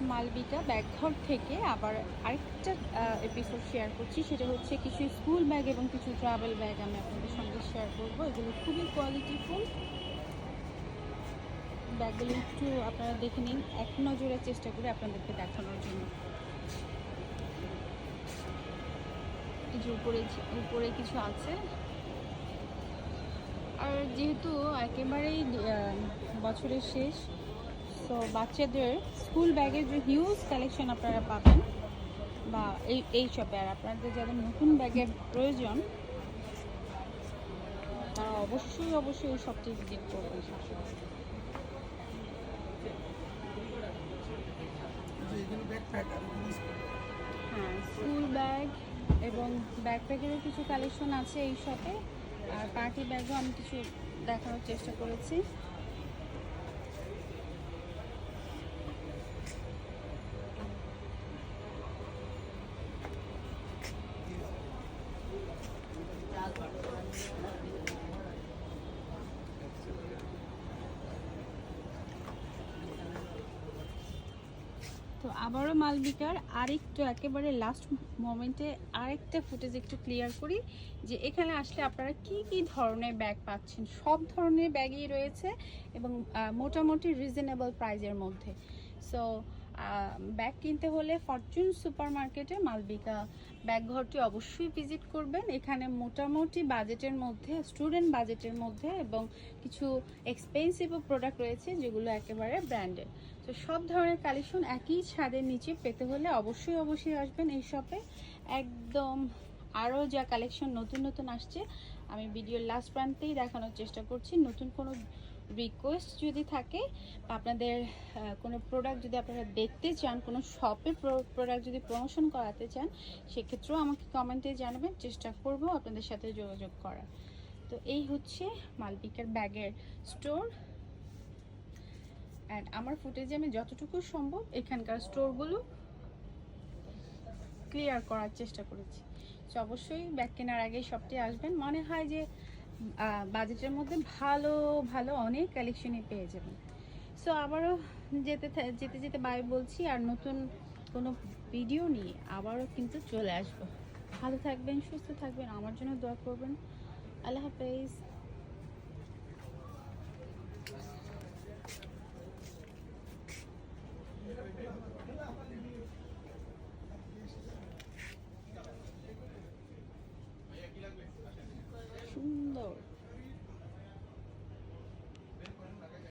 মালবিকা ব্যাগঘর থেকে আবার আরেকটা এপিসোড শেয়ার করছি। সেটা হচ্ছে কিছু স্কুল ব্যাগ এবং কিছু ট্রাভেল ব্যাগ আমি আপনাদের সঙ্গে শেয়ার করবো। এগুলো খুবই কোয়ালিটিফুল ব্যাগগুলো, একটু আপনারা দেখে নিন, এক নজরে চেষ্টা করে আপনাদেরকে দেখানোর জন্য। এই যে উপরে কিছু আছে। আর যেহেতু একেবারেই বছরের শেষ, তো বাচ্চাদের স্কুল ব্যাগের যে হিউজ কালেকশন আপনারা পাবেন বা এই শপে। আর আপনাদের যাদের নতুন ব্যাগের প্রয়োজন তারা অবশ্যই এই শপটি ভিজিট করবেন। হ্যাঁ, স্কুল ব্যাগ এবং ব্যাকপ্যাকেরও কিছু কালেকশন আছে এই শপে। আর পার্টি ব্যাগও আমি কিছু দেখানোর চেষ্টা করেছি। তো আবারও মালবিকার আরেকটু একেবারে লাস্ট মোমেন্টে আরেকটা ফুটেজ একটু ক্লিয়ার করি যে এখানে আসলে আপনারা কি কি ধরনের ব্যাগ পাচ্ছেন। সব ধরনের ব্যাগই রয়েছে এবং মোটামুটি রিজনেবল প্রাইজের মধ্যে। সো ব্যাগ কিনতে হলে ফরচুন সুপার মার্কেটে মালবিকা ব্যাগঘরটি অবশ্যই ভিজিট করবেন। এখানে মোটামুটি বাজেটের মধ্যে, স্টুডেন্ট বাজেটের মধ্যে এবং কিছু এক্সপেন্সিভও প্রোডাক্ট রয়েছে যেগুলো একেবারে ব্র্যান্ডেড। তো সব ধরনের কালেকশন একই ছাদের নিচে পেতে হলে অবশ্যই আসবেন এই শপে। একদম আরও যা কালেকশন নতুন আসছে আমি ভিডিওর লাস্ট প্রান্তেই দেখানোর চেষ্টা করছি। নতুন কোনো রিকোয়েস্ট যদি থাকে বা আপনাদের কোনো প্রোডাক্ট যদি আপনারা দেখতে চান, কোনো শপে প্রোডাক্ট যদি প্রমোশন করাতে চান, সেক্ষেত্রেও আমাকে কমেন্টে জানাবেন, চেষ্টা করব আপনাদের সাথে যোগাযোগ করার। তো এই হচ্ছে মালবিকার ব্যাগের স্টোর। অ্যান্ড আমার ফুটেজে আমি যতটুকু সম্ভব এখানকার স্টোরগুলো ক্লিয়ার করার চেষ্টা করেছি। তো অবশ্যই ব্যাগ কেনার আগে শপটি আসবেন। মনে হয় যে বাজেটের মধ্যে ভালো অনেক কালেকশনই পেয়ে যাবেন। সো আবারও যেতে বাই বলছি। আর নতুন কোনো ভিডিও নিয়ে আবারও কিন্তু চলে আসবো। ভালো থাকবেন, সুস্থ থাকবেন, আমার জন্য দোয়া করবেন। আল্লাহ হাফেজ।